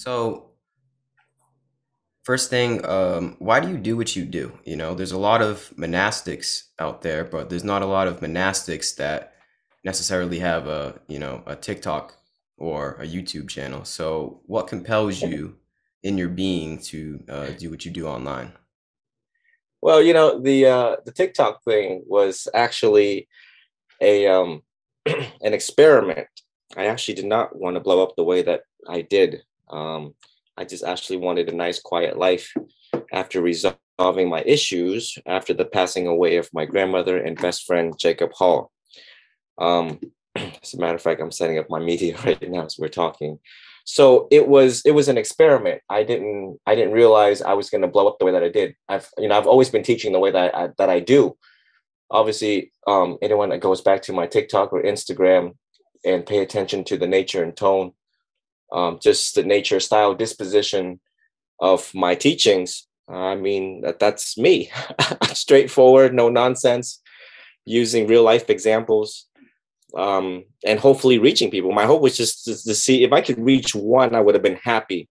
So, first thing, why do you do what you do? There's a lot of monastics out there, but there's not a lot of monastics that necessarily have a TikTok or a YouTube channel. So, what compels you in your being to do what you do online? Well, the TikTok thing was actually a an experiment. I actually did not want to blow up the way that I did. I just actually wanted a nice, quiet life after resolving my issues after the passing away of my grandmother and best friend Jacob Hall. Um, as a matter of fact, I'm setting up my media right now as we're talking. So it was an experiment. I didn't realize I was going to blow up the way that I did. I've always been teaching the way that I do. Obviously, anyone that goes back to my TikTok or Instagram and pay attention to the nature and tone, just the nature, style, disposition of my teachings. I mean, that's me. Straightforward, no nonsense, using real life examples, and hopefully reaching people. My hope was just to see if I could reach one, I would have been happy.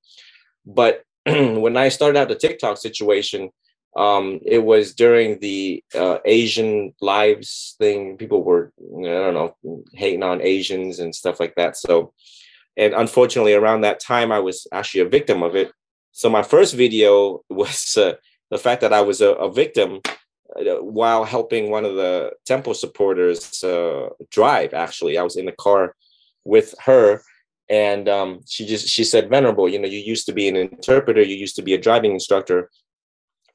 But when I started out the TikTok situation, it was during the Asian lives thing. People were, I don't know, hating on Asians and stuff like that. So, and unfortunately, around that time, I was actually a victim of it. So my first video was the fact that I was a victim while helping one of the temple supporters drive. Actually, I was in the car with her, and she said, "Venerable, you used to be an interpreter, you used to be a driving instructor.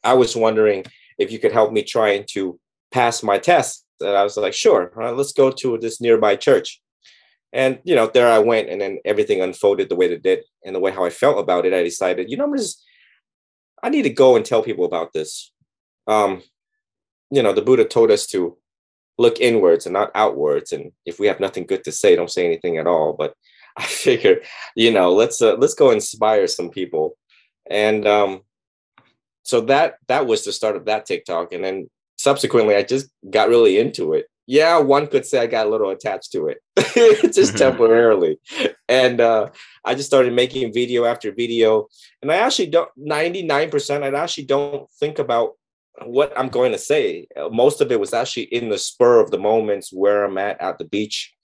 I was wondering if you could help me trying to pass my test." And I was like, "Sure, let's go to this nearby church." And there I went, and then everything unfolded the way it did, and the way how I felt about it. I decided, I need to go and tell people about this. Um, the Buddha told us to look inwards and not outwards. And if we have nothing good to say, don't say anything at all. But I figure, let's go inspire some people. And so that was the start of that TikTok. And then subsequently, I just got really into it. Yeah, one could say I got a little attached to it, just temporarily. And I just started making video after video. And I actually don't, 99%, I actually don't think about what I'm going to say. Most of it was actually in the spur of the moments where I'm at the beach,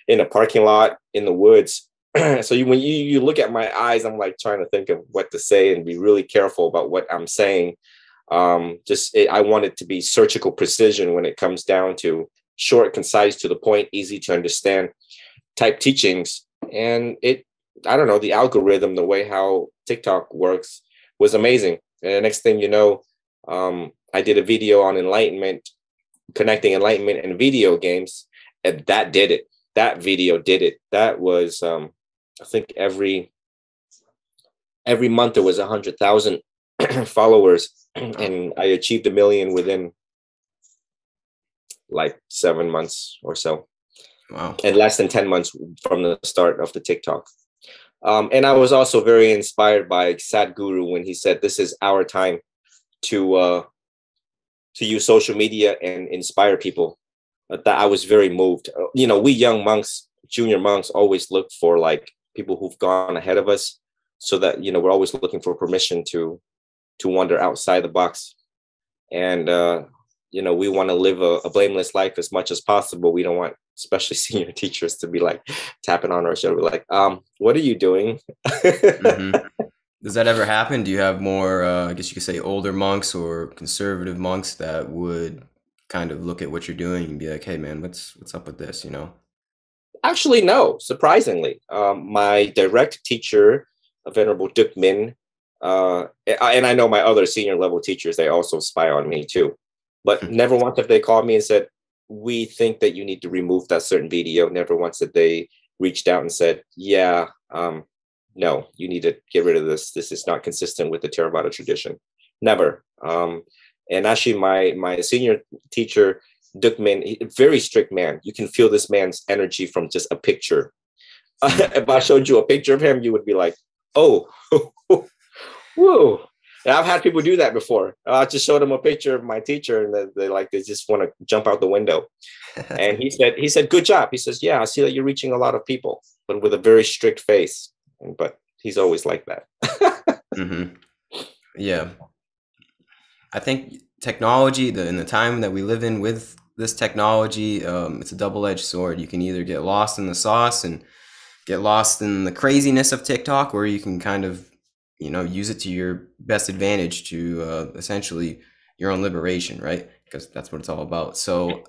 in a parking lot, in the woods. So when you look at my eyes, I'm like trying to think of what to say and be really careful about what I'm saying. I want it to be surgical precision when it comes down to short, concise, to the point, easy to understand type teachings. And I don't know, the algorithm, the way how TikTok works was amazing. And the next thing you know, I did a video on enlightenment, connecting enlightenment and video games, and that did it. That video did it. That was, I think every month there was 100,000 followers, and I achieved 1 million within like 7 months or so, Wow. and less than 10 months from the start of the TikTok. And I was also very inspired by Sadhguru when he said, "This is our time to use social media and inspire people." That I was very moved. We young monks, junior monks, always look for like people who've gone ahead of us, so that we're always looking for permission to wander outside the box. And we want to live a blameless life as much as possible. We don't want, especially senior teachers, to be like tapping on our shoulder, like, "What are you doing?" hmm Does that ever happen? Do you have more, I guess you could say, older monks or conservative monks that would kind of look at what you're doing and be like, "Hey, man, what's up with this?" Actually, no. Surprisingly, my direct teacher, Venerable Duc Min, and I know my other senior level teachers, they also spy on me too. But never once have they called me and said, "We think that you need to remove that certain video." Never once that they reached out and said, "Yeah, no, you need to get rid of this. This is not consistent with the Theravada tradition." Never. And actually, my senior teacher, Duc Min, very strict man. You can feel this man's energy from just a picture. If I showed you a picture of him, you would be like, "Oh, whoa." And I've had people do that before. I just showed them a picture of my teacher, and they just want to jump out the window. And he said, "Good job." He says, "Yeah, I see that you're reaching a lot of people, but with a very strict face." But he's always like that. Hmm. Yeah. I think technology, in the time that we live in with this technology, it's a double-edged sword. You can either get lost in the sauce and get lost in the craziness of TikTok, or you can kind of, use it to your best advantage to essentially your own liberation, right? Because that's what it's all about. So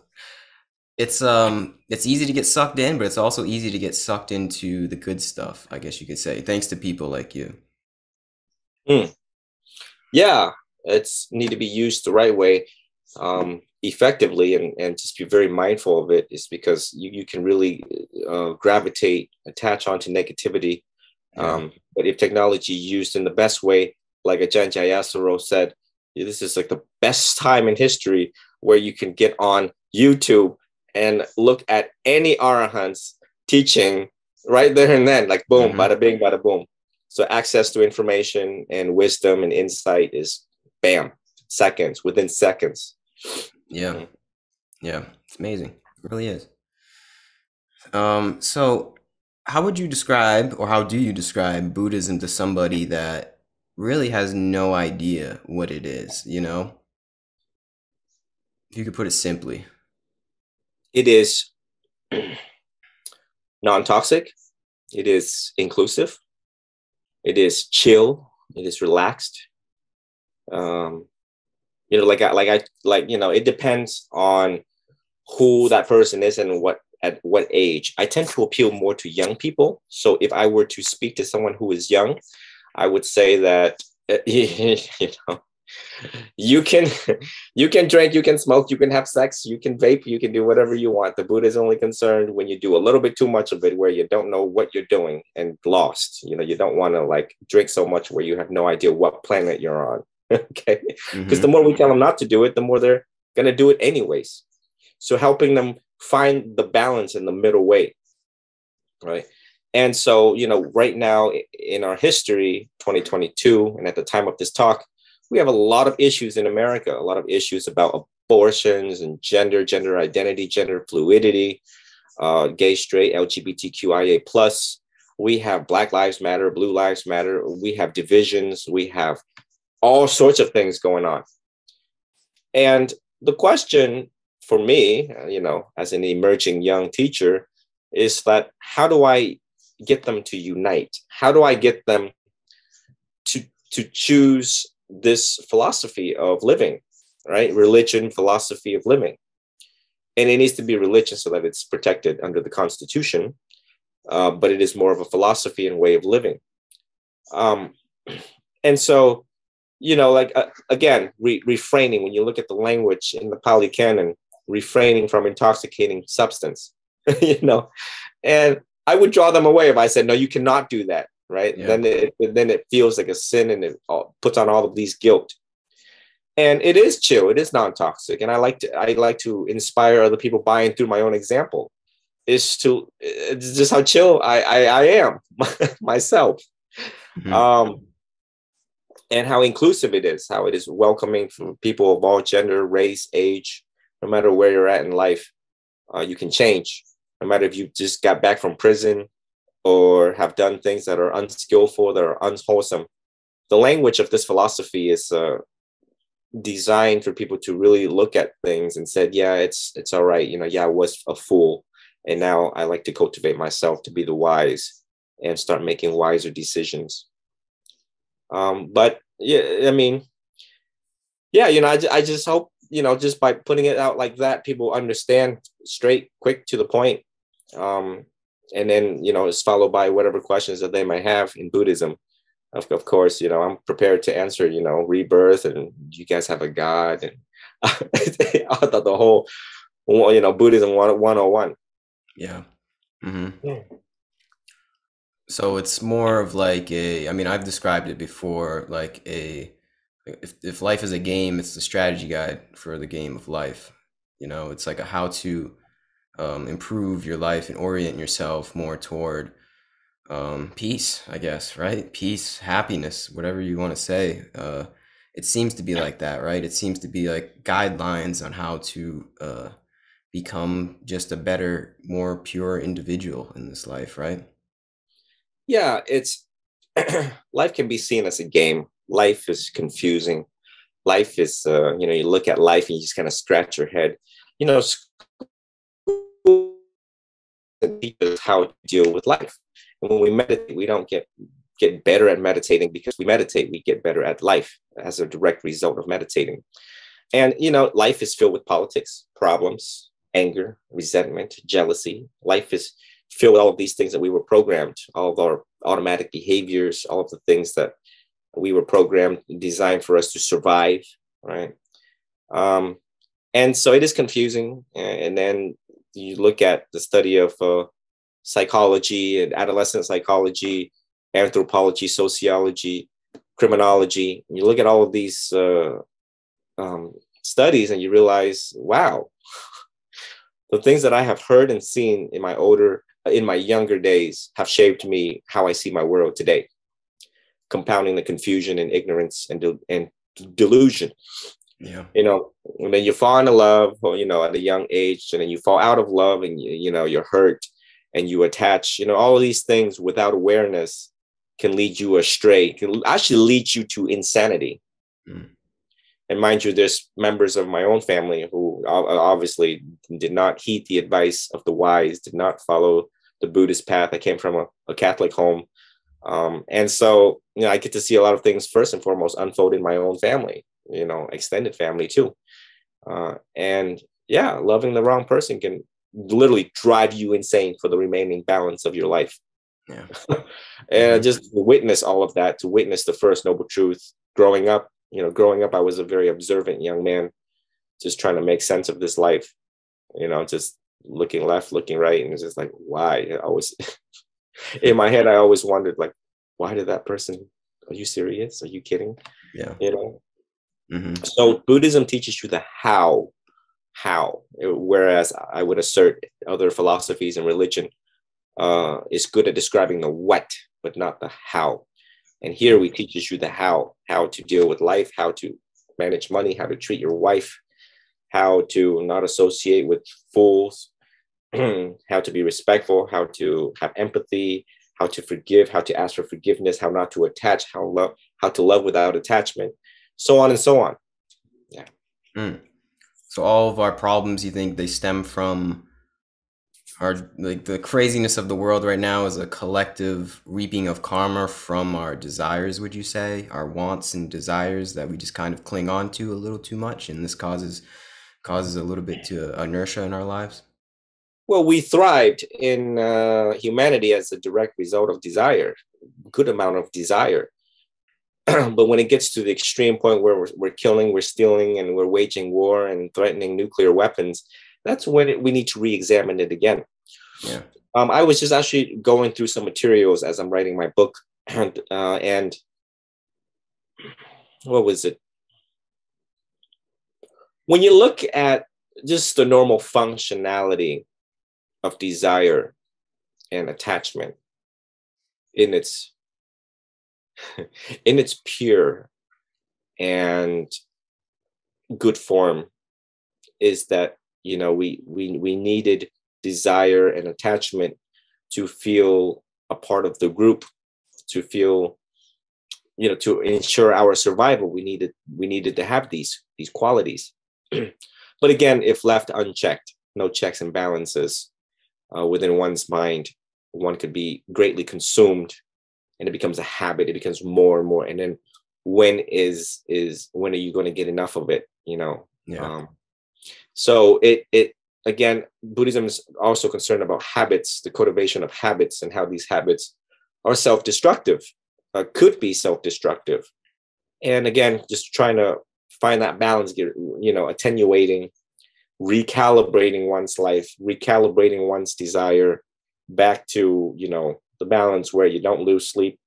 it's easy to get sucked in, but it's also easy to get sucked into the good stuff, I guess you could say, thanks to people like you. Mm. Yeah, it's need to be used the right way, effectively, and just be very mindful of it. Is because you can really gravitate, attach onto negativity. Yeah. But if technology used in the best way, like Ajahn Jayasaro said, this is like the best time in history where you can get on YouTube and look at any arahant's teaching right there and then, like boom, Hmm. bada bing, bada boom. So access to information and wisdom and insight is bam, seconds, within seconds. Yeah. Mhm. Yeah. It's amazing. It really is. So how would you describe, or how do you describe Buddhism to somebody that really has no idea what it is, If you could put it simply. It is non-toxic. It is inclusive. It is chill. It is relaxed. Um, it depends on who that person is and at what age. I tend to appeal more to young people. So if I were to speak to someone who is young, I would say that you know you can you can drink, you can smoke, you can have sex, you can vape, you can do whatever you want. The Buddha is only concerned when you do a little bit too much of it, where you don't know what you're doing and lost. You don't want to like drink so much where you have no idea what planet you're on. Okay, because the Hmm. more we tell them not to do it, the more they're going to do it anyways. So helping them find the balance in the middle way, right? And so, right now in our history, 2022, and at the time of this talk, we have a lot of issues in America, a lot of issues about abortions and gender identity, gender fluidity, gay, straight, LGBTQIA plus. We have Black Lives Matter, Blue Lives Matter. We have divisions. We have all sorts of things going on. And the question for me, as an emerging young teacher, is that how do I get them to unite? How do I get them to choose this philosophy of living, right? Religion, philosophy of living. And it needs to be religion so that it's protected under the Constitution, but it is more of a philosophy and way of living. Um, and so, again, refraining, when you look at the language in the Pali Canon, refraining from intoxicating substance, and I would draw them away if I said, no, you cannot do that, right? Yeah. Then it feels like a sin, and it puts on all of these guilt. And it is chill, it is non-toxic, and I like to inspire other people by and through my own example. It's just how chill I am myself. Hmm. Um, and how inclusive it is, how it is welcoming for people of all gender, race, age. No matter where you're at in life, you can change. No matter if you just got back from prison or have done things that are unskillful, that are unwholesome. The language of this philosophy is designed for people to really look at things and said, yeah, it's all right. Yeah, I was a fool, and now I like to cultivate myself to be the wise and start making wiser decisions. But yeah, I mean, yeah, I just hope, just by putting it out like that, people understand straight, quick, to the point. Um, and then, it's followed by whatever questions that they might have in Buddhism. Of course, I'm prepared to answer, rebirth, and you guys have a God, and I thought the whole, Buddhism 101. Yeah. Hmm. Yeah. So it's more of like I mean, I've described it before, like if life is a game, it's the strategy guide for the game of life. It's like a how to improve your life and orient yourself more toward peace, I guess, right? Peace, happiness, whatever you want to say. It seems to be like that, right? It seems to be like guidelines on how to become just a better, more pure individual in this life, right? Yeah, it's life can be seen as a game. Life is confusing. Life is, you look at life and you just kind of scratch your head. School teaches how to deal with life. And when we meditate, we don't get better at meditating because we meditate. We get better at life as a direct result of meditating. And, life is filled with politics, problems, anger, resentment, jealousy. Life is filled with all of these things that we were programmed, all of our automatic behaviors, all of the things that we were programmed, designed for us to survive, right? And so it is confusing. And then you look at the study of psychology and adolescent psychology, anthropology, sociology, criminology. And you look at all of these studies and you realize, wow, the things that I have heard and seen in my younger days have shaped me how I see my world today, compounding the confusion and ignorance and delusion. Yeah. And then you fall into love, at a young age, and then you fall out of love and you're hurt and you attach, all of these things without awareness can lead you astray, can actually lead you to insanity. Mm. And mind you, there's members of my own family who obviously did not heed the advice of the wise, did not follow the Buddhist path. I came from a Catholic home. And so, I get to see a lot of things first and foremost unfold in my own family, extended family too. And yeah, loving the wrong person can literally drive you insane for the remaining balance of your life. Yeah. And just to witness all of that, to witness the first noble truth. Growing up, I was a very observant young man, just trying to make sense of this life, just looking left, looking right. And it's just like, why? I always, in my head, I always wondered, like, why did that person, are you serious? Are you kidding? Yeah. Mm-hmm. So Buddhism teaches you the how, whereas I would assert other philosophies and religion is good at describing the what, but not the how. And here we teaches you the how to deal with life, how to manage money, how to treat your wife, how to not associate with fools, how to be respectful, how to have empathy, how to forgive, how to ask for forgiveness, how not to attach, how to love without attachment, so on and so on. Yeah. Mm. So all of our problems, you think they stem from the craziness of the world right now is a collective reaping of karma from our desires, would you say? Our wants and desires that we just kind of cling on to a little too much, and this causes a little bit to inertia in our lives? Well, we thrived in humanity as a direct result of desire, good amount of desire. But when it gets to the extreme point where we're killing, we're stealing, and we're waging war and threatening nuclear weapons, that's when we need to re-examine it again. Yeah. I was just actually going through some materials as I'm writing my book, and what was it? When you look at just the normal functionality of desire and attachment in its pure and good form, is that we needed desire and attachment to feel a part of the group, to feel to ensure our survival. We needed to have these qualities. But again, if left unchecked, no checks and balances within one's mind, one could be greatly consumed, and it becomes a habit. It becomes more and more. And then when are you going to get enough of it? Yeah. So it again, Buddhism is also concerned about habits, the cultivation of habits, and how these habits are self-destructive, could be self-destructive. And again, just trying to find that balance, attenuating, recalibrating one's life, recalibrating one's desire back to, the balance where you don't lose sleep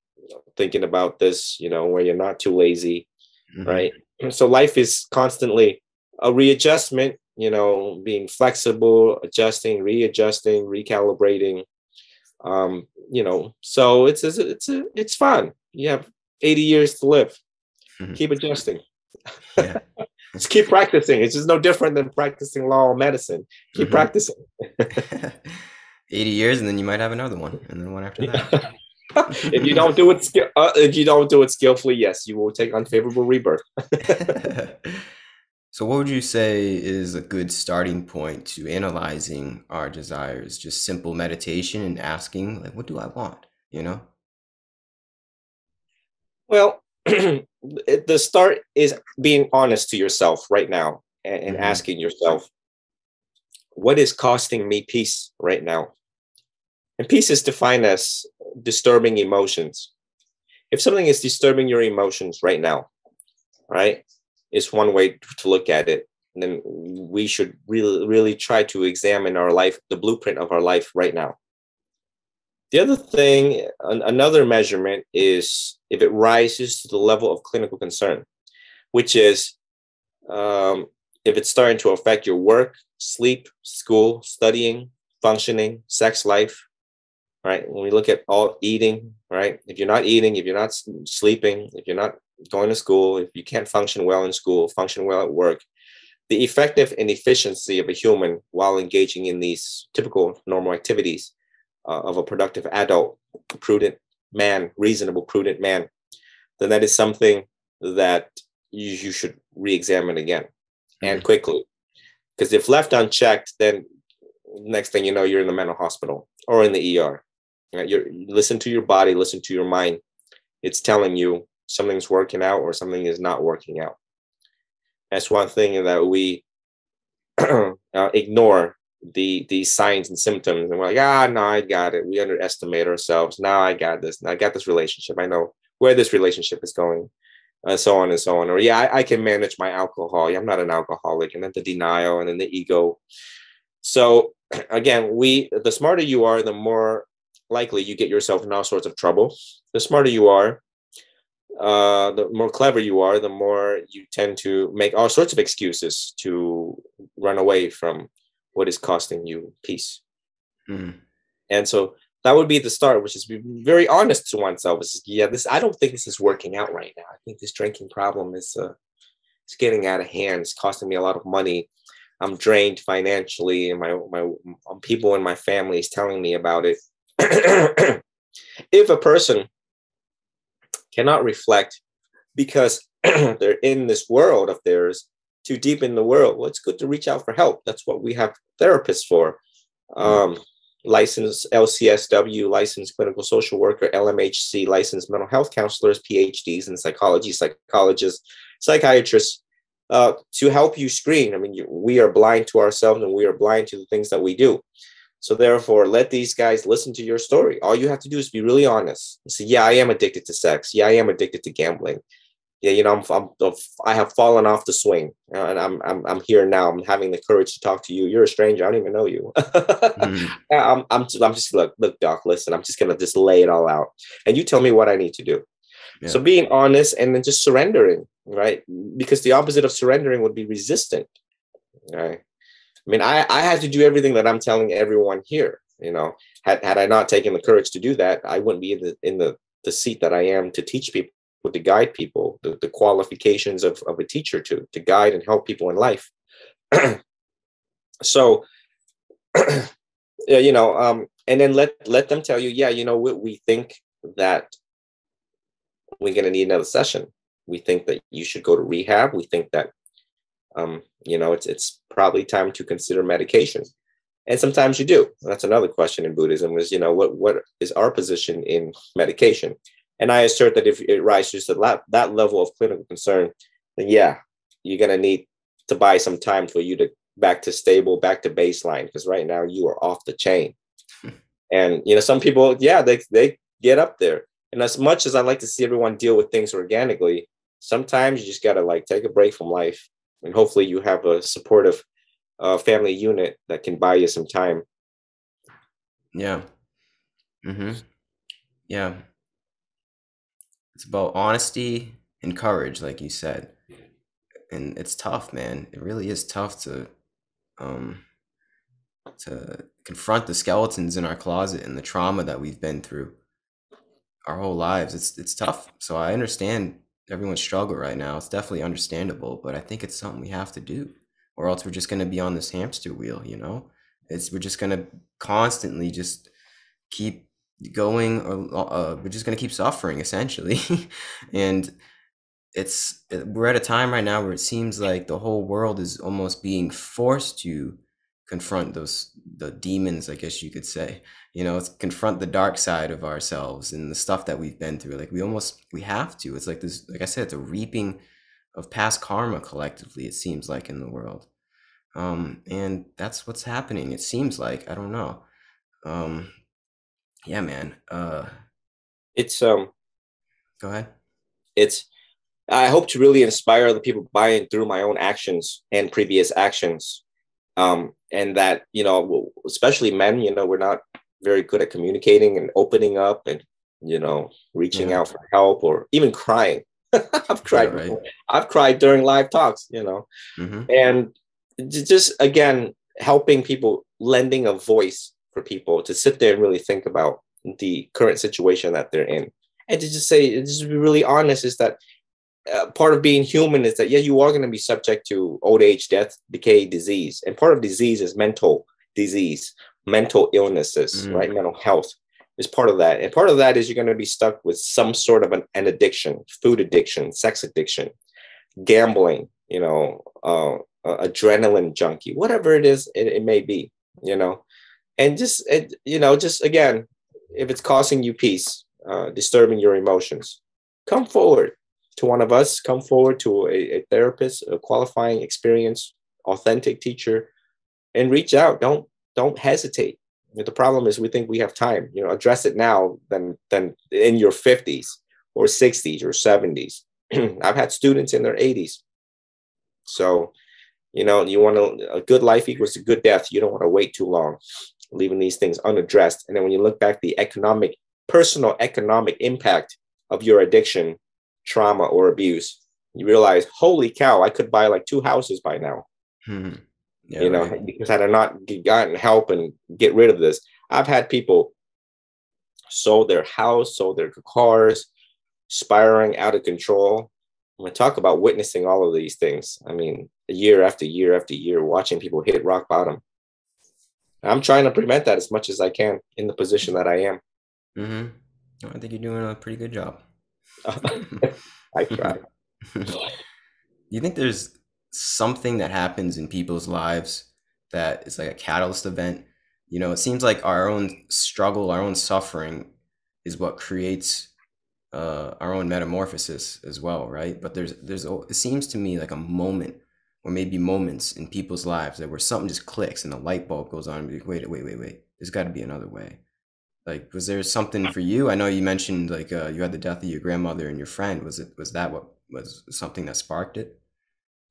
thinking about this, where you're not too lazy, mm-hmm. right? So life is constantly a readjustment, being flexible, adjusting, readjusting, recalibrating. So it's fun. You have 80 years to live. Mm-hmm. Keep adjusting. Yeah. Just keep practicing. It's just no different than practicing law or medicine. Keep mm-hmm. practicing. 80 years, and then you might have another one, and then one after that. If you don't do it, if you don't do it skillfully, yes, you will take unfavorable rebirth. So, what would you say is a good starting point to analyzing our desires? Just simple meditation and asking, like, what do I want? You know? Well, the start is being honest to yourself right now and Mm-hmm. asking yourself, what is costing me peace right now? And peace is defined as disturbing emotions. If something is disturbing your emotions right now, right, is one way to look at it. And then we should really, really try to examine our life, the blueprint of our life right now. The other thing, another measurement is if it rises to the level of clinical concern, which is um, if it's starting to affect your work, sleep, school, studying, functioning, sex life, right? When we look at all eating, right? If you're not eating, if you're not sleeping, if you're not going to school, if you can't function well in school, function well at work, the effective and efficiency of a human while engaging in these typical normal activities of a productive adult, prudent man, reasonable, prudent man, then that is something that you should re-examine again and Mm-hmm. quickly. Because if left unchecked, then next thing you know, you're in the mental hospital or in the ER. Right? You listen to your body, listen to your mind. It's telling you something's working out or something is not working out. That's one thing that we ignore the signs and symptoms, and we're like, no, I got it. We underestimate ourselves. Now I got this. Now I got this relationship. I know where this relationship is going, so on and so on. Or yeah, I can manage my alcohol. Yeah, I'm not an alcoholic. And then the denial, and then the ego. So again, the smarter you are, the more likely you get yourself in all sorts of trouble. The smarter you are, the more clever you are, the more you tend to make all sorts of excuses to run away from what is costing you peace. Mm-hmm. And so that would be the start, which is be very honest to oneself. It's, yeah, this I don't think this is working out right now. I think this drinking problem is it's getting out of hand. It's costing me a lot of money. I'm drained financially, and my people in my family is telling me about it. If a person cannot reflect because they're in this world of theirs, too deep in the world, well, it's good to reach out for help. That's what we have therapists for. Um, Licensed LCSW, licensed clinical social worker, LMHC, licensed mental health counselors, PhDs in psychology, psychologists, psychiatrists, to help you screen. I mean, we are blind to ourselves and we are blind to the things that we do. So therefore, let these guys listen to your story. All you have to do is be really honest and say, yeah, I am addicted to sex. Yeah, I am addicted to gambling. Yeah, I have fallen off the swing, and I'm here now. I'm having the courage to talk to you. You're a stranger. I don't even know you. Mm-hmm. I'm just look, doc. Listen, I'm just gonna just lay it all out, and you tell me what I need to do. Yeah. So being honest and then just surrendering, right? Because the opposite of surrendering would be resistant, right? I mean, I had to do everything that I'm telling everyone here. Had I not taken the courage to do that, I wouldn't be in the seat that I am to teach people, to guide people, the qualifications of a teacher to guide and help people in life. So, and then let them tell you, yeah, we think that we're going to need another session. We think that you should go to rehab. We think that it's probably time to consider medication. And sometimes you do. That's another question in Buddhism is, what is our position in medication? And I assert that if it rises to that level of clinical concern, then yeah, you're going to need to buy some time for you to back to stable, back to baseline, because right now you are off the chain. And, some people, yeah, they get up there. And as much as I like to see everyone deal with things organically, sometimes you just got to like take a break from life. And hopefully you have a supportive family unit that can buy you some time. Yeah. Mm-hmm. Yeah. It's about honesty and courage, like you said. And it's tough, man. It really is tough um to confront the skeletons in our closet and the trauma that we've been through our whole lives. It's tough. So I understand everyone's struggle right now. It's definitely understandable, but I think it's something we have to do, or else we're just gonna be on this hamster wheel, you know? We're just gonna constantly just keep going, or we're just going to keep suffering essentially. And we're at a time right now where it seems like the whole world is almost being forced to confront the demons, I guess you could say. It's confront the dark side of ourselves and the stuff that we've been through. Like we have to. It's like this, like I said, it's a reaping of past karma collectively, it seems like, in the world. And that's what's happening. It seems like, I don't know. Um, yeah, man. It's Go ahead. it's I hope to really inspire other people by and through my own actions and previous actions. And that, especially men, we're not very good at communicating and opening up and, reaching Yeah. out for help or even crying. I've Yeah, cried right. before. I've cried during live talks, Mm-hmm. and just again, helping people, lending a voice for people to sit there and really think about the current situation that they're in. And to just say, just be really honest, is that part of being human is that, yeah, you are going to be subject to old age, death, decay, disease. And part of disease is mental disease, mental illnesses, Mm. right? Mental health is part of that. And part of that is you're going to be stuck with some sort of an addiction, food addiction, sex addiction, gambling, adrenaline junkie, whatever it is, it may be, and just again, if it's costing you peace, disturbing your emotions, come forward to one of us, come forward to a therapist, a qualifying, experienced, authentic teacher, and reach out. Don't hesitate. The problem is we think we have time. Address it now than in your 50s or 60s or 70s. I've had students in their 80s. So, you want a good life equals a good death. You don't want to wait too long, leaving these things unaddressed. And then when you look back, the personal economic impact of your addiction, trauma, or abuse, you realize, holy cow, I could buy like 2 houses by now. Hmm. Yeah, right. Because had I not gotten help and get rid of this, I've had people sold their house, sold their cars, spiraling out of control. I'm going to talk about witnessing all of these things. I mean, year after year after year, watching people hit rock bottom. I'm trying to prevent that as much as I can in the position that I am. Mm-hmm. I think you're doing a pretty good job. I try. Do you think there's something that happens in people's lives that is like a catalyst event? It seems like our own struggle, our own suffering is what creates our own metamorphosis as well, right? But it seems to me like a moment, or maybe moments in people's lives that where something just clicks and the light bulb goes on and be like, wait. There's got to be another way. Like, was there something for you? I know you mentioned like you had the death of your grandmother and your friend. Was that what was something that sparked it?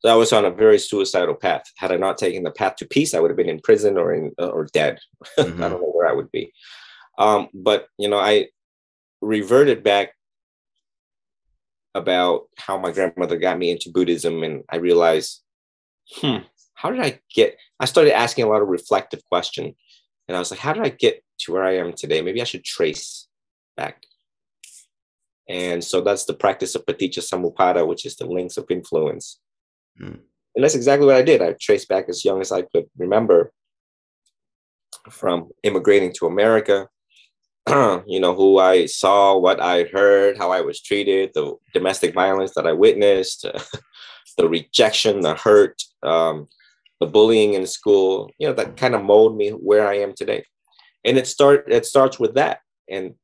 So I was on a very suicidal path. Had I not taken the path to peace, I would have been in prison or dead. I don't Mm-hmm. know where I would be. But I reverted back about how my grandmother got me into Buddhism, and I realized, how did I get? I started asking a lot of reflective questions, and I was like, how did I get to where I am today? Maybe I should trace back. And so that's the practice of Paticca Samuppada, which is the links of influence. Mm. And that's exactly what I did. I traced back as young as I could remember, from immigrating to America, who I saw, what I heard, how I was treated, the domestic violence that I witnessed, the rejection, the hurt, the bullying in school, that kind of molded me where I am today. And it starts with that. And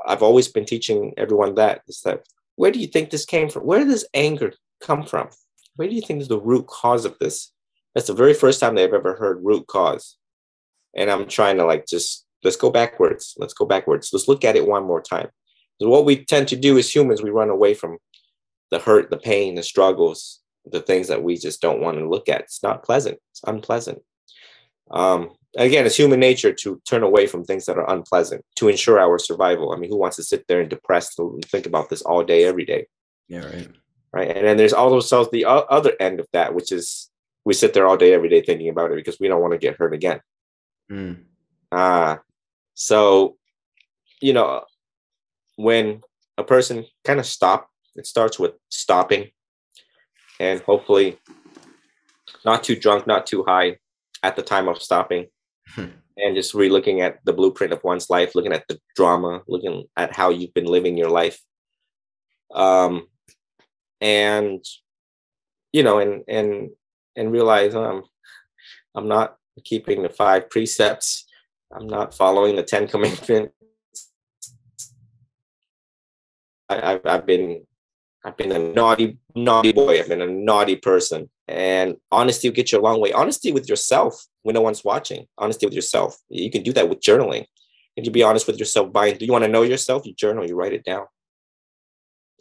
I've always been teaching everyone that is that, where do you think this came from? Where did this anger come from? Where do you think is the root cause of this? That's the very first time they've ever heard root cause. And I'm trying to let's go backwards. Let's go backwards. Let's look at it one more time. So what we tend to do as humans, we run away from the hurt, the pain, the struggles, the things that we just don't want to look at. It's not pleasant. It's unpleasant. Again, it's human nature to turn away from things that are unpleasant to ensure our survival. I mean, who wants to sit there and depressed and think about this all day, every day? Yeah, right. Right. And then there's also the other end of that, which is we sit there all day, every day thinking about it because we don't want to get hurt again. Mm. So, when a person kind of it starts with stopping, and hopefully not too drunk, not too high at the time of stopping. and just re-looking at the blueprint of one's life, looking at the drama, looking at how you've been living your life. And and realize I'm not keeping the 5 precepts. I'm not following the 10 commandments. I've been a naughty boy. I've been a naughty person. And honesty will get you a long way. Honesty with yourself when no one's watching. Honesty with yourself. You can do that with journaling. And you be honest with yourself. Do you want to know yourself? You journal. You write it down.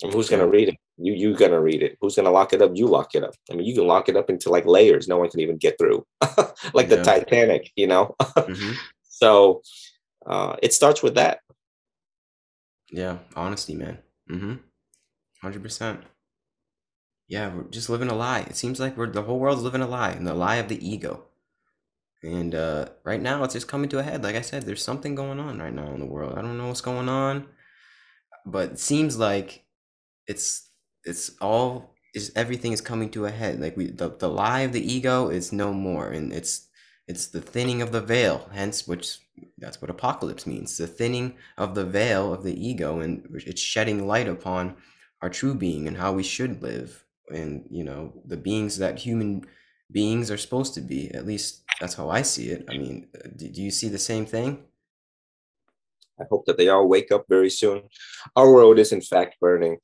And who's going to read it? You going to read it. Who's going to lock it up? You lock it up. I mean, you can lock it up into like layers. No one can even get through, like the Titanic, Mm-hmm. So it starts with that. Yeah, honesty, man. 100%. Yeah, we're just living a lie. It seems like the whole world's living a lie, and the lie of the ego. And right now, it's just coming to a head. Like I said, there's something going on right now in the world. I don't know what's going on, but it seems like it's everything is coming to a head. Like the lie of the ego is no more, and it's the thinning of the veil. Hence, that's what apocalypse means: the thinning of the veil of the ego, and it's shedding light upon our true being and how we should live, and the beings that human beings are supposed to be. At least that's how I see it. I mean, do you see the same thing? I hope that they all wake up very soon. Our world is in fact burning.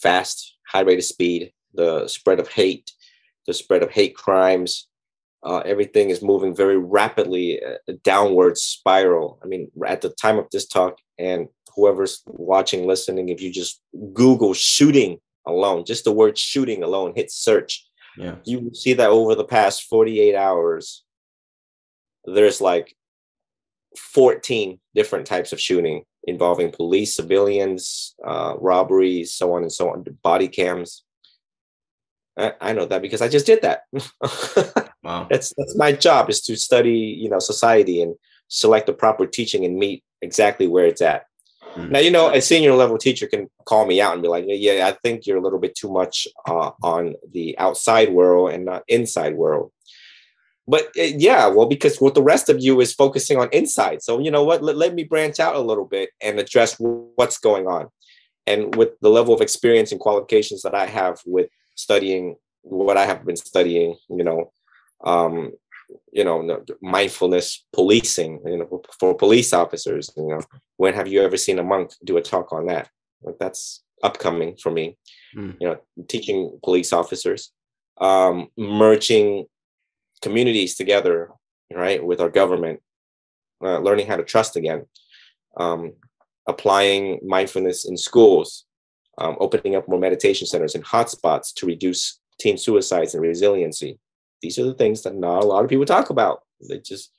Fast, high rate of speed, the spread of hate crimes, everything is moving very rapidly, a downward spiral. I mean, at the time of this talk, and whoever's watching, listening, if you just Google shooting alone, just the word shooting alone, hit search, you will see that over the past 48 hours, there's like 14 different types of shooting involving police, civilians, robberies, so on and so on, body cams. I know that because I just did that. Wow. That's my job, is to study, society and select the proper teaching and meet exactly where it's at. Now, a senior level teacher can call me out and be like, yeah, I think you're a little bit too much on the outside world and not inside world. But because what the rest of you is focusing on inside. So, you know what, let me branch out a little bit and address what's going on. And with the level of experience and qualifications that I have with studying what I have been studying, mindfulness policing, for police officers, when have you ever seen a monk do a talk on that? Like, that's upcoming for me, teaching police officers, merging communities together, right, with our government, learning how to trust again, applying mindfulness in schools, opening up more meditation centers and hotspots to reduce teen suicides and resiliency. These are the things that not a lot of people talk about. It's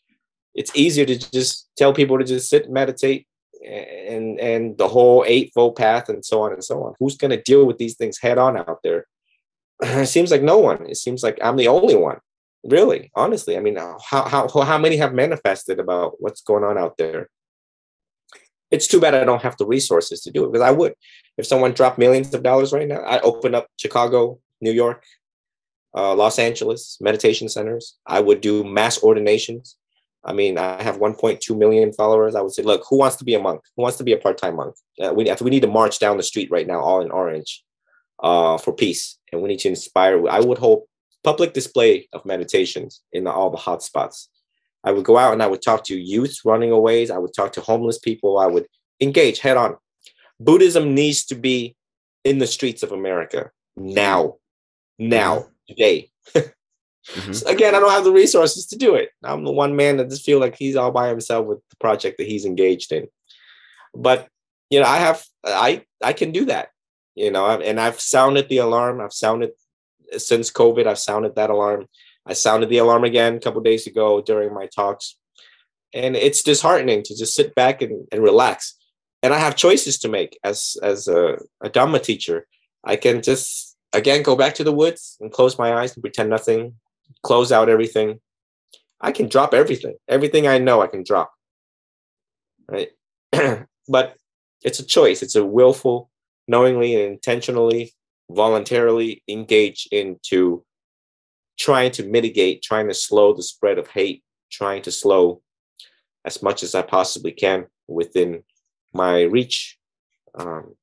easier to just tell people to just sit and meditate and the whole eightfold path and so on and so on. Who's going to deal with these things head on out there? It seems like no one. It seems like I'm the only one. Really, honestly. I mean, how many have manifested about what's going on out there? It's too bad I don't have the resources to do it, because I would. If someone dropped millions of dollars right now, I'd open up Chicago, New York, Los Angeles meditation centers. I would do mass ordinations. I mean, I have 1.2 million followers. I would say, look, who wants to be a monk? Who wants to be a part-time monk? We need to march down the street right now, all in orange, for peace. And we need to inspire. I would hold public display of meditations in all the hot spots. I would go out and I would talk to youth running away. I would talk to homeless people. I would engage head on. Buddhism needs to be in the streets of America now, today. So again, I don't have the resources to do it. I'm the one man that just feel like he's all by himself with the project that he's engaged in. But I can do that. And I've sounded the alarm. I've sounded since COVID. I've sounded that alarm. I sounded the alarm again a couple of days ago during my talks. And it's disheartening to just sit back and relax. And I have choices to make as a Dhamma teacher. I can just, again, go back to the woods and close my eyes and pretend nothing, close out everything. I can drop everything. Everything I know I can drop. Right? But it's a choice. It's a willful, knowingly and intentionally, voluntarily engage into trying to mitigate, trying to slow the spread of hate, trying to slow as much as I possibly can within my reach. Um,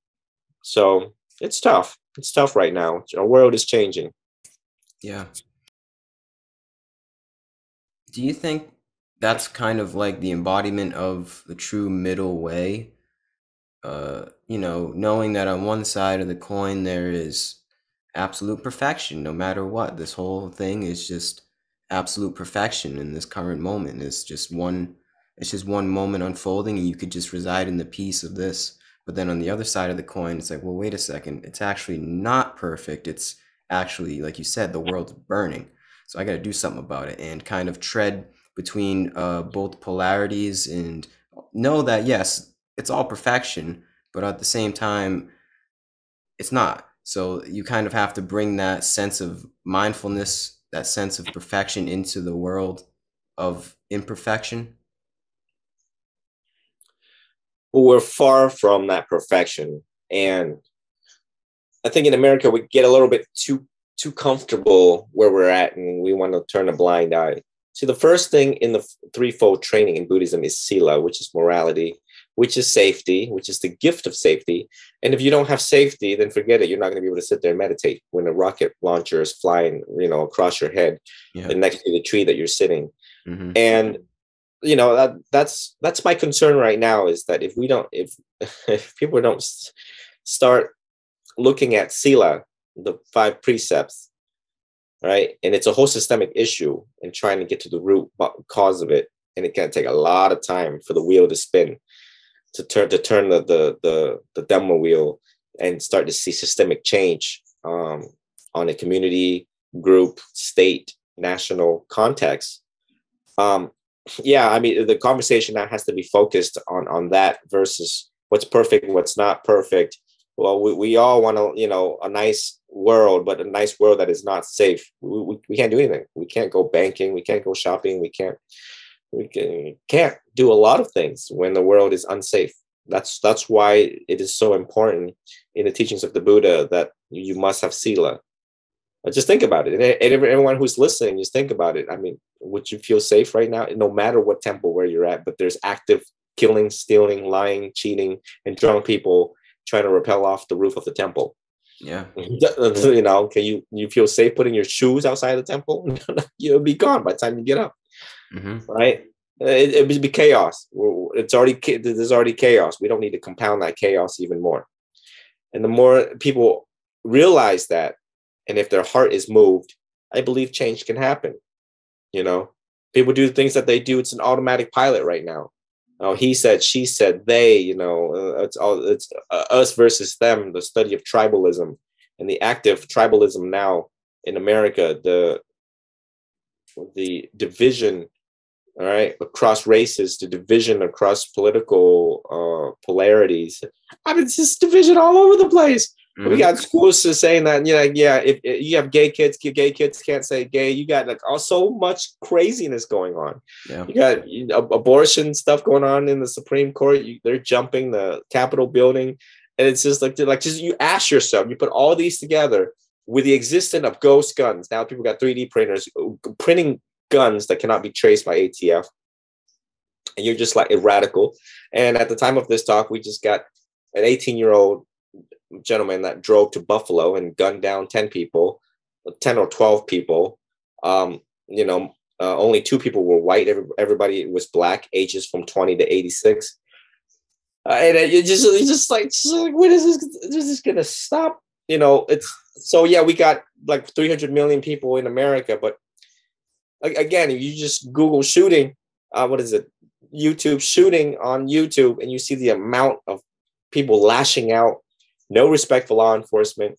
so it's tough. It's tough right now. Our world is changing. Yeah. Do you think that's kind of like the embodiment of the true middle way? Knowing that on one side of the coin there is absolute perfection, no matter what. This whole thing is just absolute perfection in this current moment. It's just one moment unfolding, and you could just reside in the peace of this. But then on the other side of the coin, it's like, well, wait a second. It's actually not perfect. It's actually, like you said, the world's burning. So I got to do something about it and kind of tread between both polarities and know that, yes, it's all perfection, but at the same time, it's not. So you kind of have to bring that sense of mindfulness, that sense of perfection into the world of imperfection. But we're far from that perfection. And I think in America we get a little bit too comfortable where we're at, and we want to turn a blind eye. See, the first thing in the threefold training in Buddhism is sila, which is morality, which is safety, which is the gift of safety. And if you don't have safety, then forget it. You're not going to be able to sit there and meditate when a rocket launcher is flying, across your head Yeah. and next to the tree that you're sitting. Mm-hmm. And that's my concern right now, is that if people don't start looking at sila, the 5 precepts, right, and it's a whole systemic issue, and trying to get to the root cause of it, and it can take a lot of time for the wheel to spin, to turn the demo wheel, and start to see systemic change on a community, group, state, national context. um, yeah, I mean, the conversation now has to be focused on that versus what's perfect and what's not perfect. Well, we all want a nice world, but a nice world that is not safe. We can't do anything. We can't go banking. We can't go shopping. We can't do a lot of things when the world is unsafe. That's why it is so important in the teachings of the Buddha that you must have sila. Just think about it. And everyone who's listening, just think about it. I mean, would you feel safe right now? No matter what temple where you're at, but there's active killing, stealing, lying, cheating, and drunk people trying to rappel off the roof of the temple. Yeah. Can you feel safe putting your shoes outside the temple? You'll be gone by the time you get up, Mm-hmm. right? It would be chaos. There's already chaos. We don't need to compound that chaos even more. And the more people realize that, and if their heart is moved, I believe change can happen. People do the things that they do. It's an automatic pilot right now. Oh, he said, she said, they. It's us versus them. The study of tribalism and the active tribalism now in America. The division, all right, across races, the division across political polarities. I mean, it's just division all over the place. We Mm-hmm. got schools saying that, yeah, if you have gay kids can't say gay. You got so much craziness going on. Yeah. You got abortion stuff going on in the Supreme Court. They're jumping the Capitol building, and it's just just you ask yourself. You put all these together with the existence of ghost guns. Now people got 3D printers printing guns that cannot be traced by ATF, and you're just like a radical. And at the time of this talk, we just got an 18-year-old gentleman that drove to Buffalo and gunned down 10 people, 10 or 12 people. Only 2 people were white. Everybody was black, ages from 20 to 86. And it's just like, when is this going to stop? It's so, yeah, we got like 300 million people in America. But again, if you just Google shooting, what is it? YouTube shooting on YouTube, and you see the amount of people lashing out, no respect for law enforcement.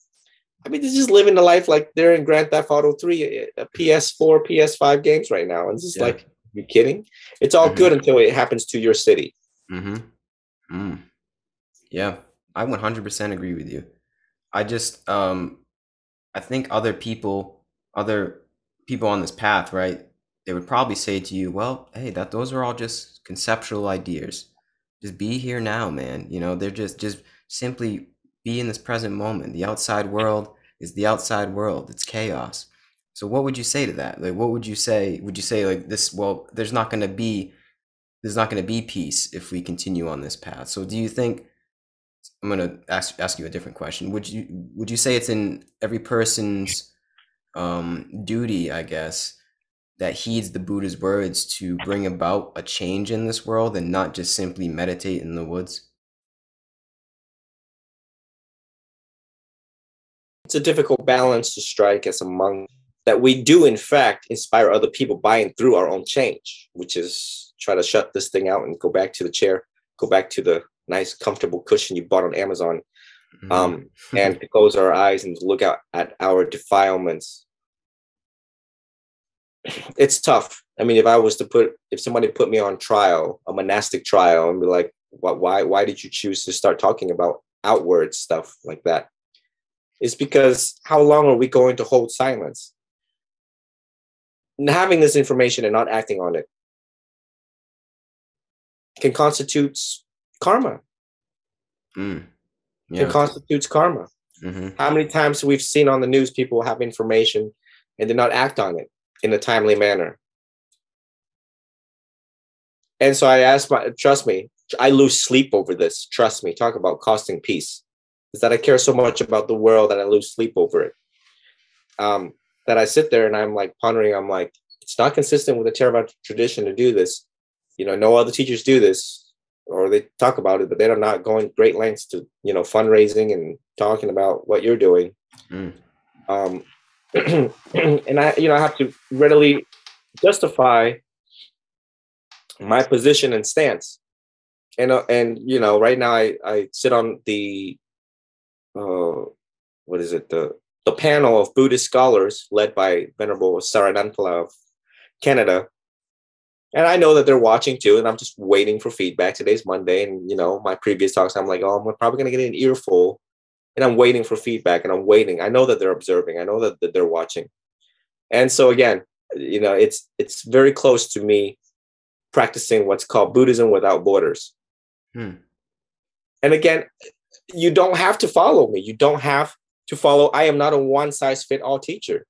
I mean, they're just living the life like they're in Grand Theft Auto 3, a PS4, PS5 games right now. And it's just Yeah. like, you kidding? It's all good until it happens to your city. Mm-hmm. Mm. Yeah. I 100% agree with you. I just I think other people on this path, right? They would probably say to you, well, hey, those are all just conceptual ideas. Just be here now, man. They're just simply be in this present moment. The outside world is the outside world. It's chaos. So what would you say to that? Like, what would you say? Would you say like this? Well, there's not going to be peace if we continue on this path. So do you think? I'm going to ask you a different question. Would you say it's in every person's duty, I guess, that heeds the Buddha's words to bring about a change in this world and not just simply meditate in the woods? It's a difficult balance to strike as a monk, that we do in fact inspire other people by and through our own change, which is try to shut this thing out and go back to the chair, go back to the nice comfortable cushion you bought on Amazon, Mm. and to close our eyes and look out at our defilements. It's tough. I mean, if somebody put me on trial, a monastic trial, and be like, why did you choose to start talking about outward stuff like that? It's because how long are we going to hold silence? And having this information and not acting on it can constitute karma. Mm. Can Yeah. constitute karma. Hmm. How many times we've seen on the news people have information and did not act on it in a timely manner? And so trust me, I lose sleep over this. Trust me, talk about costing peace. Is that I care so much about the world that I lose sleep over it. That I sit there and I'm like pondering, I'm like, it's not consistent with the Theravada tradition to do this. You know, no other teachers do this, or they talk about it, but they're not going great lengths to, fundraising and talking about what you're doing. Mm. And I have to readily justify my position and stance. And right now I sit on the what is it, the panel of Buddhist scholars led by Venerable Saranantala of Canada. And I know that they're watching too, and I'm just waiting for feedback. Today's Monday, and my previous talks, I'm like, oh, I'm probably going to get an earful, and I'm waiting for feedback, and I'm waiting. I know that they're observing. I know that they're watching. And so again, it's very close to me practicing what's called Buddhism Without Borders. Hmm. And again, you don't have to follow me. You don't have to follow. I am not a one-size-fit-all teacher.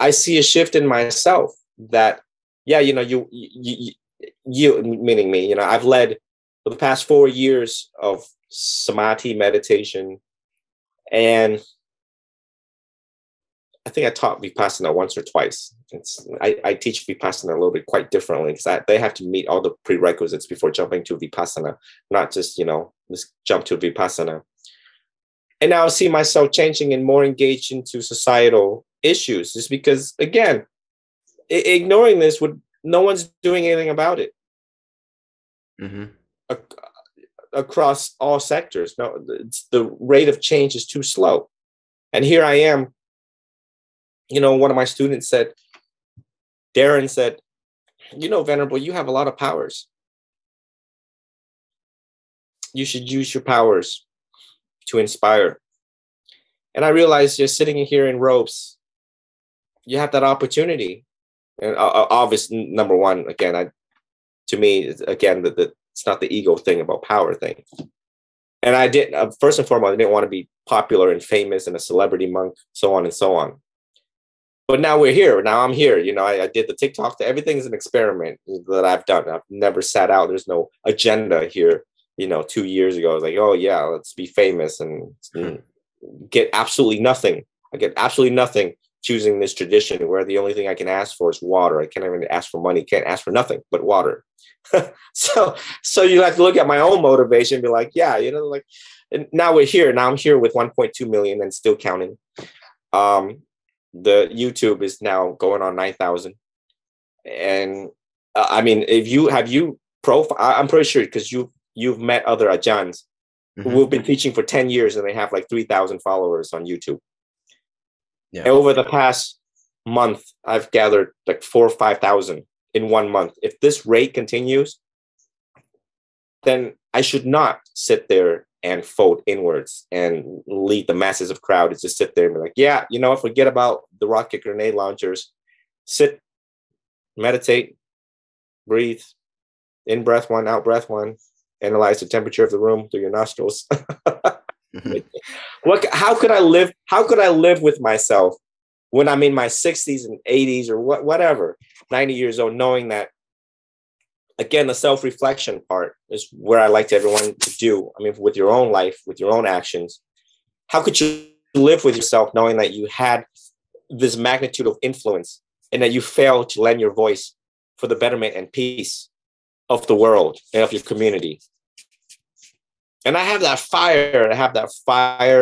I see a shift in myself that, yeah, you meaning me, I've led for the past 4 years of samadhi meditation, and I think I taught Vipassana once or twice. I teach Vipassana a little bit quite differently, because they have to meet all the prerequisites before jumping to Vipassana, not just, just jump to Vipassana. And now I see myself changing and more engaged into societal issues, just because, again, ignoring this no one's doing anything about it. Mm-hmm. Across all sectors. No, the rate of change is too slow. And here I am. One of my students said, Darren said, Venerable, you have a lot of powers. You should use your powers to inspire. And I realized, just sitting here in robes, you have that opportunity. And obviously, number one, again, to me, again, it's not the ego thing about power thing. And I didn't, first and foremost, I didn't want to be popular and famous and a celebrity monk, so on and so on. But now we're here. Now I'm here. I did the TikTok. Everything's an experiment that I've done. I've never sat out. There's no agenda here. 2 years ago, I was like, oh yeah, let's be famous and get absolutely nothing. I get absolutely nothing choosing this tradition where the only thing I can ask for is water. I can't even ask for money. Can't ask for nothing but water. So you have to look at my own motivation and be like, yeah, and now we're here. Now I'm here with 1.2 million and still counting. The YouTube is now going on 9,000. And I mean, I'm pretty sure, because you've met other ajahns who have been teaching for 10 years and they have like 3,000 followers on YouTube. Yeah. And over the past month, I've gathered like 4,000 or 5,000 in 1 month. If this rate continues, then I should not sit there and fold inwards and lead the masses of crowd. It's just sit there and be like, yeah, forget about the rocket grenade launchers. Sit, meditate, breathe, in breath one, out breath one, analyze the temperature of the room through your nostrils. How could I live with myself when I'm in my 60s and 80s or whatever, 90 years old, knowing that, again, the self-reflection part is where I like to everyone to do. I mean, with your own life, with your own actions, how could you live with yourself knowing that you had this magnitude of influence and that you failed to lend your voice for the betterment and peace of the world and of your community? And I have that fire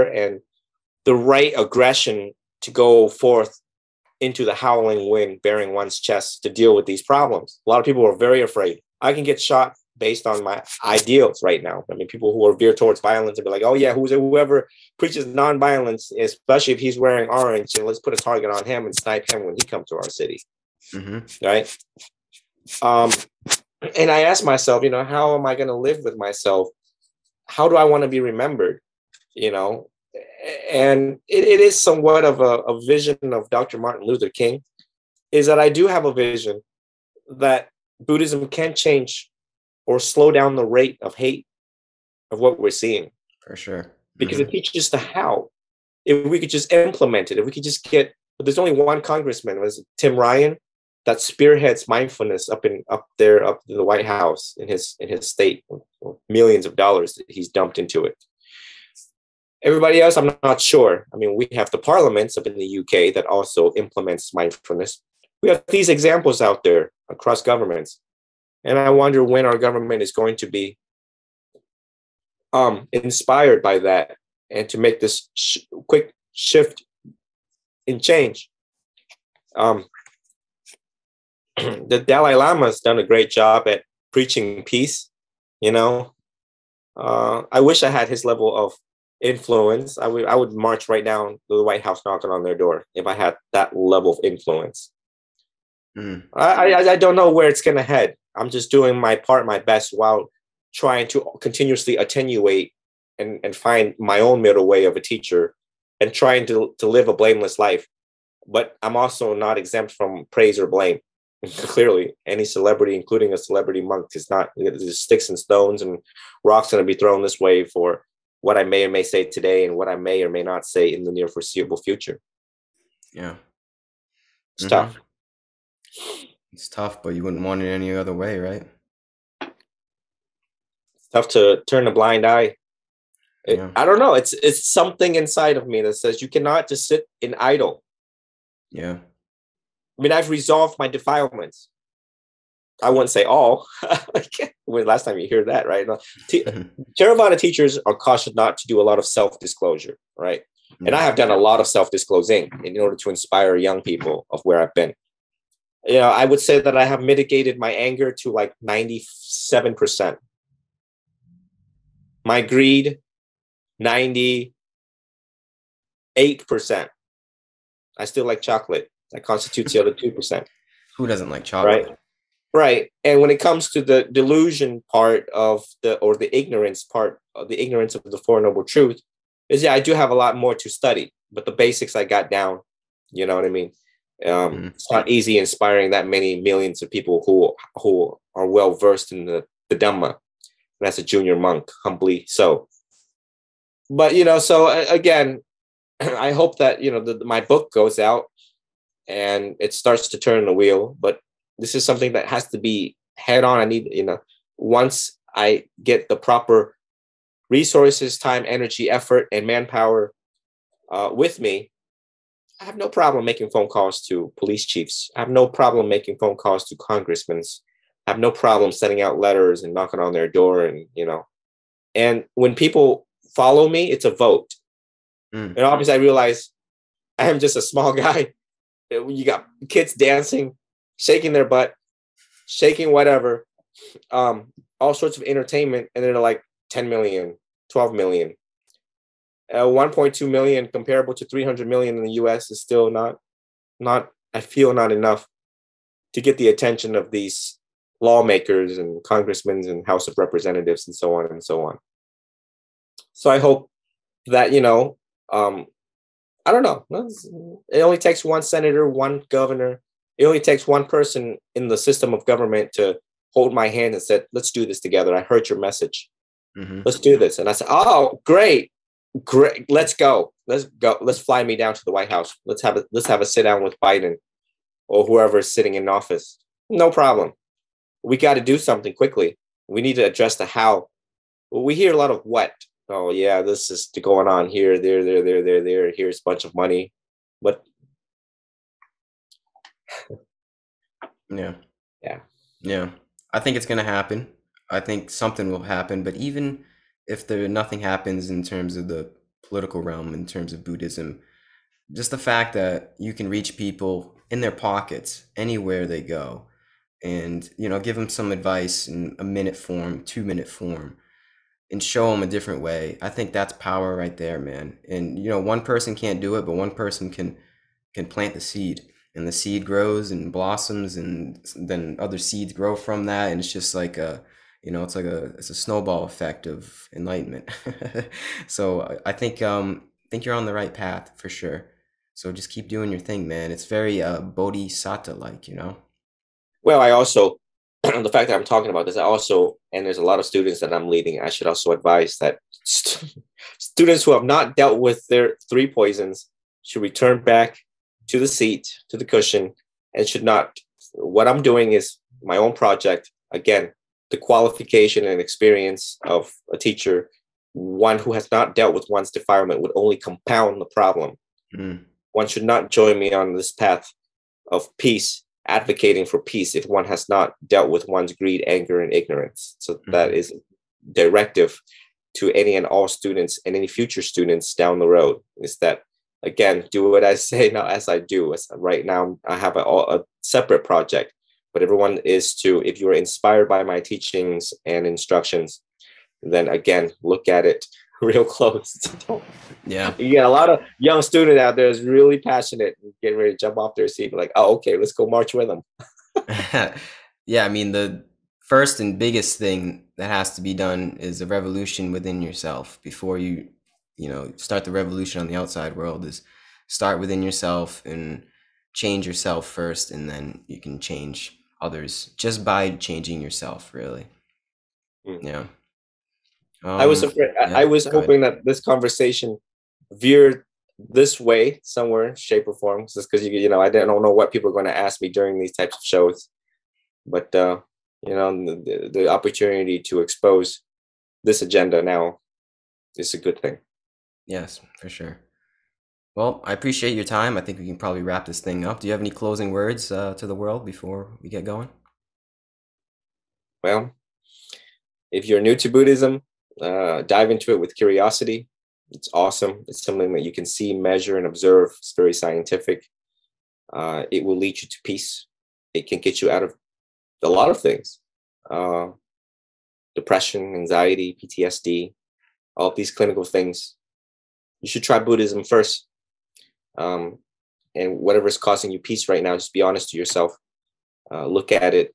and the right aggression to go forth into the howling wind, bearing one's chest to deal with these problems. A lot of people are very afraid. I can get shot based on my ideals right now. I mean, people who are veered towards violence and be like, oh yeah, whoever preaches nonviolence, especially if he's wearing orange, and let's put a target on him and snipe him when he comes to our city. Mm-hmm. Right? And I ask myself, how am I going to live with myself? How do I want to be remembered? And it is somewhat of a vision of Dr. Martin Luther King, is that I do have a vision that Buddhism can change or slow down the rate of hate of what we're seeing. For sure. Because it teaches the how. If we could just implement it, if we could just get, but there's only one congressman, was Tim Ryan, that spearheads mindfulness up in the White House in his state, millions of dollars that he's dumped into it. Everybody else, I'm not sure. I mean, we have the parliaments up in the UK that also implements mindfulness. We have these examples out there across governments. And I wonder when our government is going to be inspired by that and to make this quick shift in change. The Dalai Lama has done a great job at preaching peace. I wish I had his level of influence. I would march right down to the White House knocking on their door if I had that level of influence. I don't know where it's going to head. I'm just doing my part, my best, while trying to continuously attenuate and find my own middle way of a teacher and trying to live a blameless life. But I'm also not exempt from praise or blame. Clearly, any celebrity, including a celebrity monk, is not. There's sticks and stones and rocks going to be thrown this way for what I may or may say today and what I may or may not say in the near foreseeable future. Yeah. It's tough. It's tough, but you wouldn't want it any other way, right? It's tough to turn a blind eye. I don't know. It's something inside of me that says you cannot just sit in idle. Yeah. I mean, I've resolved my defilements. I wouldn't say all. When last time you hear that, right? Theravada teachers are cautioned not to do a lot of self-disclosure, right? And I have done a lot of self-disclosing in order to inspire young people of where I've been. I would say that I have mitigated my anger to like 97%. My greed, 98%. I still like chocolate. That constitutes the other 2%. Who doesn't like chocolate? Right. And when it comes to the delusion part of the ignorance part, the ignorance of the Four Noble Truths, is I do have a lot more to study, but the basics I got down. You know what I mean? It's not easy inspiring that many millions of people who are well versed in the Dhamma. And as a junior monk, humbly so. But so again, I hope that my book goes out and it starts to turn the wheel. But this is something that has to be head on. I need once I get the proper resources, time, energy, effort, and manpower with me, I have no problem making phone calls to police chiefs. I have no problem making phone calls to congressmen. I have no problem sending out letters and knocking on their door. And when people follow me, it's a vote. And obviously I realize I am just a small guy. You got kids dancing, shaking their butt, shaking whatever, all sorts of entertainment. And they're like 10 million, 12 million. 1.2 million comparable to 300 million in the US is still not, I feel, not enough to get the attention of these lawmakers and congressmen and House of Representatives and so on and so on. So I hope that, I don't know. It only takes one senator, one governor. It only takes one person in the system of government to hold my hand and said, let's do this together. I heard your message. Let's do this. And I said, oh, great. Great, let's go. Let's go. Let's fly me down to the White House. Let's have a sit down with Biden or whoever is sitting in office. No problem. We got to do something quickly. We need to address the how. Well, we hear a lot of what. Oh yeah, this is going on here, there. Here's a bunch of money, but Yeah. yeah. Yeah. I think it's gonna happen. I think something will happen, but even if nothing happens in terms of the political realm, in terms of Buddhism, just the fact that you can reach people in their pockets anywhere they go, and give them some advice in a minute form, 2 minute form, and show them a different way. I think that's power right there, man. And one person can't do it, but one person can plant the seed, and the seed grows and blossoms, and then other seeds grow from that, and it's just like it's a snowball effect of enlightenment. So I think you're on the right path for sure. So just keep doing your thing, man. It's very bodhisattva like, Well, I also, the fact that I'm talking about this, I also, and there's a lot of students that I'm leading, I should also advise that students who have not dealt with their three poisons should return back to the seat, to the cushion, and should not. What I'm doing is my own project. Again, the qualification and experience of a teacher, one who has not dealt with one's defilement, would only compound the problem. Mm. One should not join me on this path of peace, advocating for peace, if one has not dealt with one's greed, anger, and ignorance. So that is directive to any and all students and any future students down the road, is that, again, do what I say, not as I do. As right now, I have a separate project, but everyone is to, if you are inspired by my teachings and instructions, then again, look at it real close. Yeah. You get a lot of young student out there is really passionate and getting ready to jump off their seat. Like, oh, okay, let's go march with them. Yeah, I mean, the first and biggest thing that has to be done is a revolution within yourself before you start the revolution on the outside world. Is start within yourself and change yourself first, and then you can change others just by changing yourself, really. Yeah. I was afraid, Yeah, I was go ahead. hoping that this conversation veered this way somewhere, shape or form, just because I don't know what people are going to ask me during these types of shows, but the opportunity to expose this agenda now is a good thing. Yes, for sure. Well, I appreciate your time. I think we can probably wrap this thing up. Do you have any closing words to the world before we get going? Well, if you're new to Buddhism, dive into it with curiosity. It's awesome. It's something that you can see, measure, and observe. It's very scientific. It will lead you to peace. It can get you out of a lot of things. Depression, anxiety, PTSD, all of these clinical things. You should try Buddhism first. And whatever is causing you peace right now, just be honest to yourself. Look at it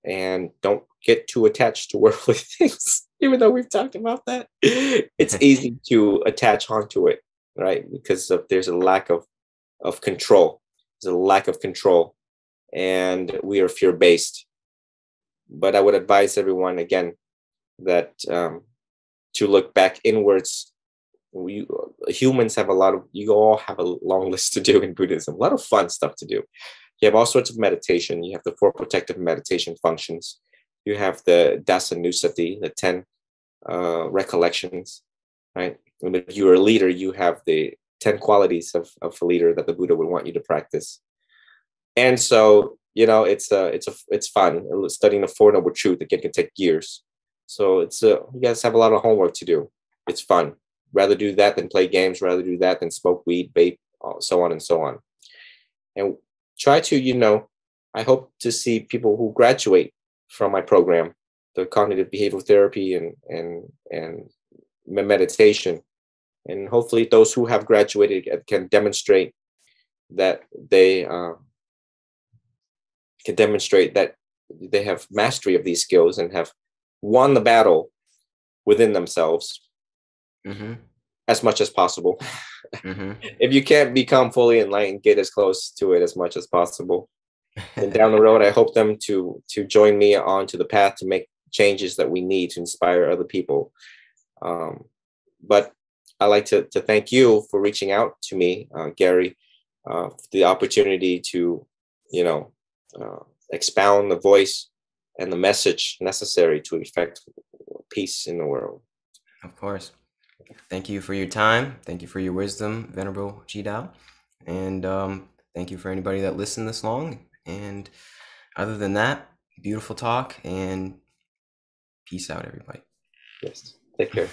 and don't get too attached to worldly things. Even though we've talked about that, it's easy to attach onto it, right? Because there's a lack of control. There's a lack of control, and we are fear-based. But I would advise everyone, again, that to look back inwards. Humans have you all have a long list to do in Buddhism, a lot of fun stuff to do. You have all sorts of meditation. You have the 4 protective meditation functions. You have the Dasa Nusati, the 10 recollections, right? And if you're a leader, you have the 10 qualities of a leader that the Buddha would want you to practice. And so, it's fun. Studying the 4 Noble Truths, again, can take years. So you guys have a lot of homework to do. It's fun. Rather do that than play games, rather do that than smoke weed, vape, so on and so on. And try to, I hope to see people who graduate from my program, the cognitive behavioral therapy and meditation. And hopefully those who have graduated can demonstrate that they have mastery of these skills and have won the battle within themselves. Mm-hmm. As much as possible. Mm-hmm. If you can't become fully enlightened, get as close to it as much as possible. And down the road, I hope them to join me onto the path to make changes that we need to inspire other people. But I'd like to thank you for reaching out to me, Gary, for the opportunity to, you know, expound the voice and the message necessary to effect peace in the world. Of course. Thank you for your time. Thank you for your wisdom, Venerable Jidao. And thank you for anybody that listened this long. And other than that, beautiful talk and peace out, everybody. Yes. Take care.